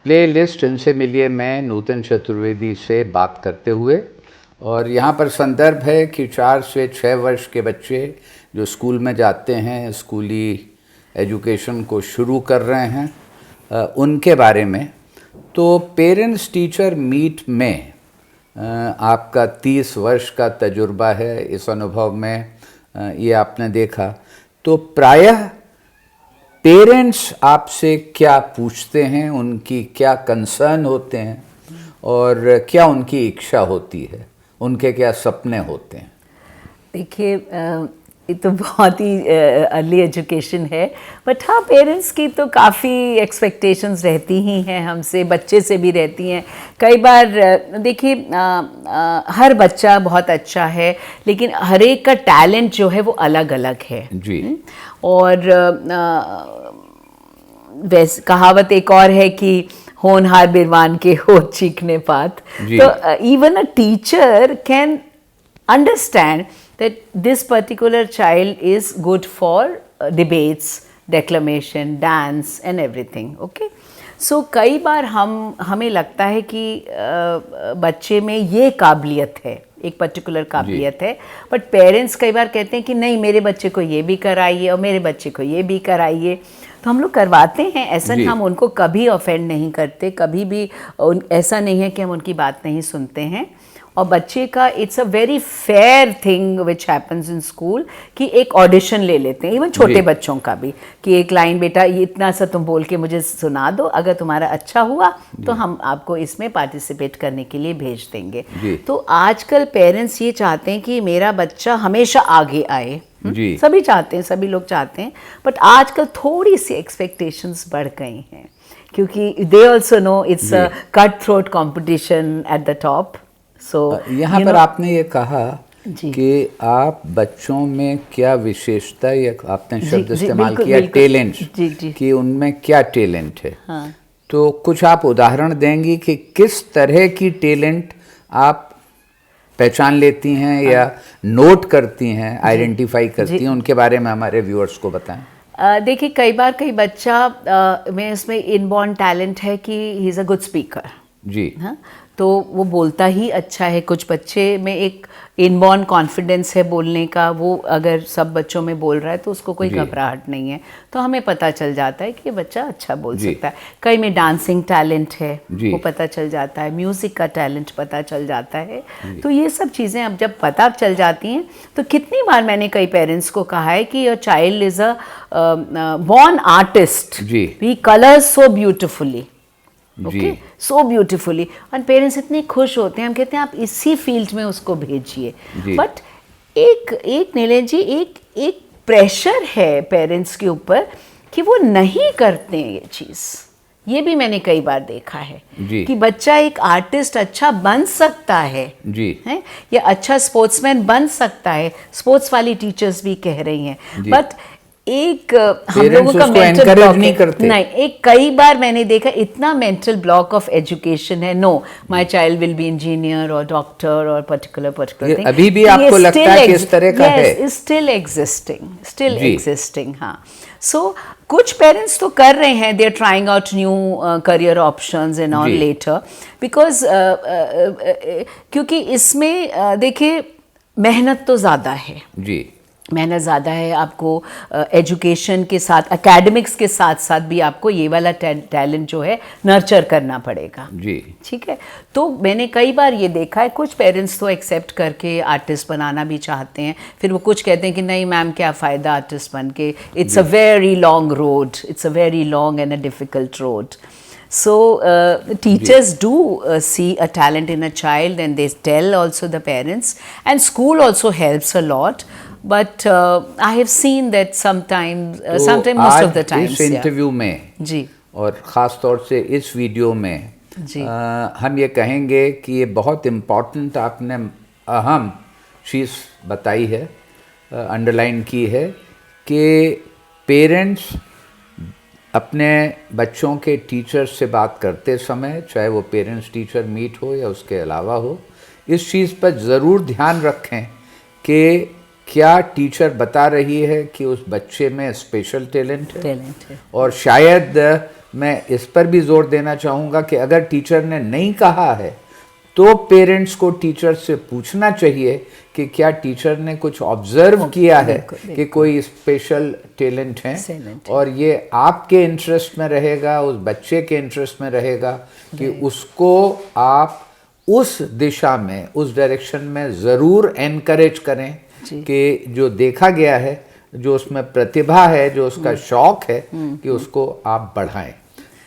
Play list इनसे मिलिए मैं नूतन चतुर्वेदी से बात करते हुए। और यहाँ पर संदर्भ है कि 4 से 6 वर्ष के बच्चे जो स्कूल में जाते हैं, स्कूली एजुकेशन को शुरू कर रहे हैं, उनके बारे में। तो पेरेंट्स टीचर मीट में आपका 30 वर्ष का तजुर्बा है, इस अनुभव में ये आपने देखा। तो प्रायः पेरेंट्स आपसे क्या पूछते हैं, उनकी क्या कंसर्न होते हैं और क्या उनकी इच्छा होती है, उनके क्या सपने होते हैं? देखिए, ये तो बहुत ही अर्ली एजुकेशन है, बट हाँ, पेरेंट्स की तो काफ़ी एक्सपेक्टेशंस रहती ही हैं हमसे, बच्चे से भी रहती हैं। कई बार देखिए, हर बच्चा बहुत अच्छा है, लेकिन हर एक का टैलेंट जो है वो अलग अलग है जी। और वैसे कहावत एक और है कि होनहार बिरवान के हो चीखने पात। तो even a teacher can understand that this particular child is good for debates, declamation, dance and everything. Okay, so कई बार हमें लगता है कि बच्चे में ये काबिलियत है, एक पर्टिकुलर काबिलियत है, बट पेरेंट्स कई बार कहते हैं कि नहीं, मेरे बच्चे को ये भी कराइए और मेरे बच्चे को ये भी कराइए। तो हम लोग करवाते हैं, ऐसा हम उनको कभी ऑफेंड नहीं करते, कभी भी ऐसा नहीं है कि हम उनकी बात नहीं सुनते हैं। और बच्चे का it's a very fair thing which happens in school कि एक ऑडिशन ले लेते हैं, इवन छोटे बच्चों का भी, कि एक लाइन बेटा ये इतना सा तुम बोल के मुझे सुना दो, अगर तुम्हारा अच्छा हुआ तो हम आपको इसमें पार्टिसिपेट करने के लिए भेज देंगे। तो आजकल पेरेंट्स ये चाहते हैं कि मेरा बच्चा हमेशा आगे आए, सभी चाहते हैं, सभी लोग चाहते हैं, बट आजकल थोड़ी सी एक्सपेक्टेशंस बढ़ गई हैं, क्योंकि they also know it's a cut throat competition at the top. यहाँ पर आपने ये कहा कि आप बच्चों में क्या विशेषता, या आपने शब्द इस्तेमाल किया टैलेंट, कि उनमें क्या टैलेंट है। हाँ। तो कुछ आप उदाहरण देंगी कि किस तरह की टैलेंट आप पहचान लेती हैं या नोट करती हैं, आइडेंटिफाई करती हैं, उनके बारे में हमारे व्यूअर्स को बताएं। देखिए, कई बार कई बच्चा में इसमें इनबॉर्न टैलेंट है कि he is a good speaker. जी। हाँ, तो वो बोलता ही अच्छा है। कुछ बच्चे में एक इनबॉर्न कॉन्फिडेंस है बोलने का, वो अगर सब बच्चों में बोल रहा है तो उसको कोई घबराहट नहीं है, तो हमें पता चल जाता है कि ये बच्चा अच्छा बोल सकता है। कई में डांसिंग टैलेंट है, वो पता चल जाता है, म्यूज़िक का टैलेंट पता चल जाता है। तो ये सब चीज़ें अब जब पता चल जाती हैं, तो कितनी बार मैंने कई पेरेंट्स को कहा है कि your child is a born artist, he colours so beautifully, okay, so beautifully, और पेरेंट्स इतने खुश होते हैं। हम कहते हैं आप इसी फील्ड में उसको भेजिए, बट एक नीलेश जी, एक प्रेशर है पेरेंट्स के ऊपर कि वो नहीं करते हैं ये चीज़। ये भी मैंने कई बार देखा है कि बच्चा एक आर्टिस्ट अच्छा बन सकता है, है, या अच्छा स्पोर्ट्समैन बन सकता है, स्पोर्ट्स वाली टीचर्स भी कह रही हैं, बट एक हम लोगों का मेंटल ब्लॉक नहीं, एक कई बार मैंने देखा इतना मेंटल ब्लॉक ऑफ एजुकेशन है। No, my child will be engineer और डॉक्टर और पर्टिकुलर थिंग, अभी भी आपको लगता है कि इस तरह का है? स्टिल एग्जिस्टिंग, हाँ। सो कुछ पेरेंट्स तो कर रहे हैं, they are trying out new career options and all later, because क्योंकि इसमें देखिए मेहनत तो ज़्यादा है, मेहनत ज़्यादा है। आपको एजुकेशन के साथ, एकेडमिक्स के साथ साथ भी आपको ये वाला टैलेंट जो है नर्चर करना पड़ेगा। ठीक है, तो मैंने कई बार ये देखा है, कुछ पेरेंट्स तो एक्सेप्ट करके आर्टिस्ट बनाना भी चाहते हैं, फिर वो कुछ कहते हैं कि नहीं मैम, क्या फ़ायदा आर्टिस्ट बन के, it's a very long road, it's a very long and a difficult road. So teachers do see a talent in a child, and they tell also the parents, and school also helps a lot, but I have seen that sometimes most of the times इस interview में जी, और ख़ास तौर से इस video में जी, हम ये कहेंगे कि ये बहुत इम्पॉर्टेंट आपने अहम चीज़ बताई है, अंडरलाइन की है, कि पेरेंट्स अपने बच्चों के टीचर्स से बात करते समय, चाहे वो पेरेंट्स टीचर मीट हो या उसके अलावा हो, इस चीज़ पर ज़रूर ध्यान रखें कि क्या टीचर बता रही है कि उस बच्चे में स्पेशल टैलेंट है, और शायद मैं इस पर भी जोर देना चाहूँगा कि अगर टीचर ने नहीं कहा है तो पेरेंट्स को टीचर से पूछना चाहिए कि क्या टीचर ने कुछ ऑब्जर्व किया है कि कोई स्पेशल टैलेंट है, और ये आपके इंटरेस्ट में रहेगा, उस बच्चे के इंटरेस्ट में रहेगा कि उसको आप उस दिशा में, उस डायरेक्शन में ज़रूर एनकरेज करें कि जो देखा गया है, जो उसमें प्रतिभा है, जो उसका शौक है, कि उसको आप बढ़ाएं।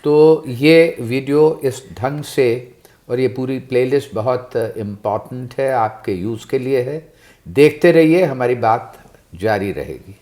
तो ये वीडियो इस ढंग से, और ये पूरी प्लेलिस्ट बहुत इम्पॉर्टेंट है, आपके यूज़ के लिए है। देखते रहिए, हमारी बात जारी रहेगी।